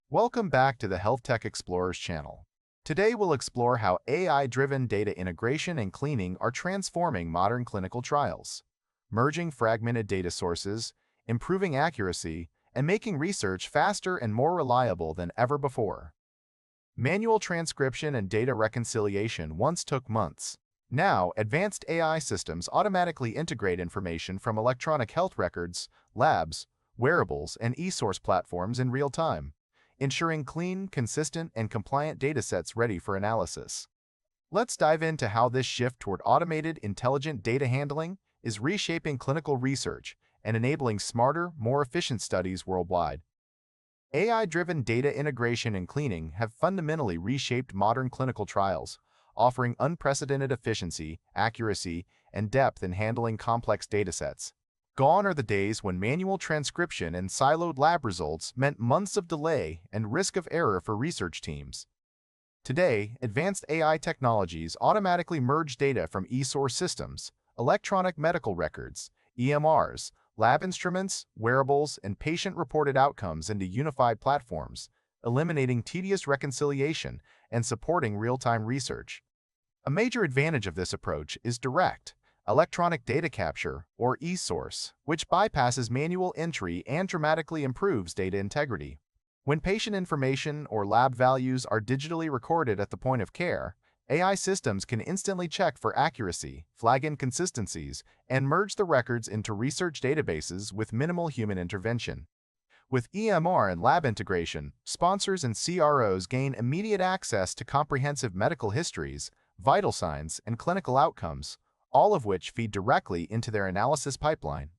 Welcome back to the HealthTech Explorers channel. Today we'll explore how AI-driven data integration and cleaning are transforming modern clinical trials, merging fragmented data sources, improving accuracy, and making research faster and more reliable than ever before. Manual transcription and data reconciliation once took months. Now, advanced AI systems automatically integrate information from electronic health records, labs, wearables, and eSource platforms in real time, ensuring clean, consistent, and compliant datasets ready for analysis. Let's dive into how this shift toward automated, intelligent data handling is reshaping clinical research and enabling smarter, more efficient studies worldwide. AI-driven data integration and cleaning have fundamentally reshaped modern clinical trials, offering unprecedented efficiency, accuracy, and depth in handling complex datasets. Gone are the days when manual transcription and siloed lab results meant months of delay and risk of error for research teams. Today, advanced AI technologies automatically merge data from eSource systems, electronic medical records, EMRs, lab instruments, wearables, and patient-reported outcomes into unified platforms, eliminating tedious reconciliation and supporting real-time research. A major advantage of this approach is direct, electronic data capture, or eSource, which bypasses manual entry and dramatically improves data integrity. When patient information or lab values are digitally recorded at the point of care, AI systems can instantly check for accuracy, flag inconsistencies, and merge the records into research databases with minimal human intervention. With EMR and lab integration, sponsors and CROs gain immediate access to comprehensive medical histories, vital signs, and clinical outcomes, all of which feed directly into their analysis pipeline.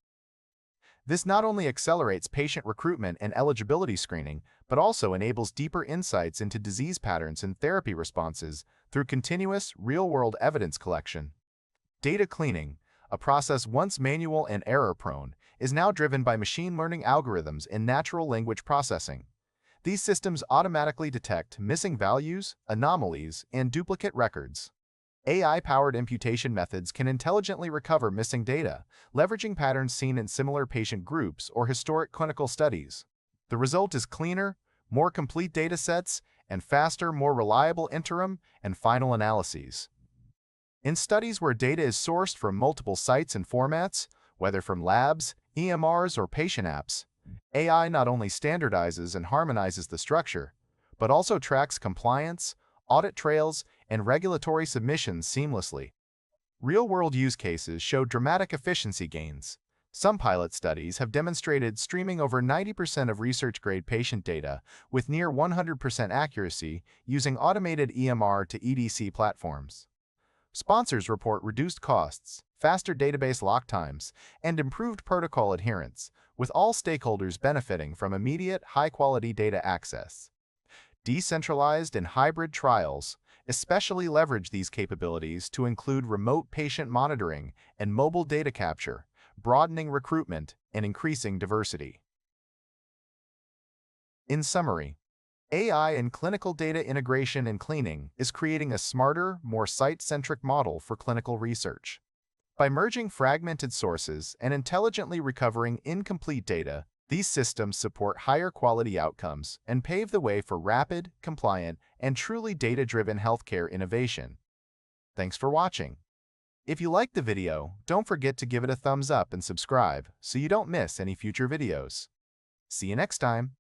This not only accelerates patient recruitment and eligibility screening, but also enables deeper insights into disease patterns and therapy responses through continuous, real-world evidence collection. Data cleaning, a process once manual and error-prone, is now driven by machine learning algorithms and natural language processing. These systems automatically detect missing values, anomalies, and duplicate records. AI-powered imputation methods can intelligently recover missing data, leveraging patterns seen in similar patient groups or historic clinical studies. The result is cleaner, more complete datasets, and faster, more reliable interim and final analyses. In studies where data is sourced from multiple sites and formats, whether from labs, EMRs, or patient apps, AI not only standardizes and harmonizes the structure, but also tracks compliance, audit trails, and regulatory submissions seamlessly. Real-world use cases show dramatic efficiency gains. Some pilot studies have demonstrated streaming over 90% of research-grade patient data with near 100% accuracy using automated EMR-to-EDC platforms. Sponsors report reduced costs, faster database lock times, and improved protocol adherence, with all stakeholders benefiting from immediate, high-quality data access. Decentralized and hybrid trials especially leverage these capabilities to include remote patient monitoring and mobile data capture, broadening recruitment and increasing diversity. In summary, AI in clinical data integration and cleaning is creating a smarter, more site-centric model for clinical research. By merging fragmented sources and intelligently recovering incomplete data, these systems support higher quality outcomes and pave the way for rapid, compliant, and truly data-driven healthcare innovation. Thanks for watching. If you liked the video, don't forget to give it a thumbs up and subscribe so you don't miss any future videos. See you next time.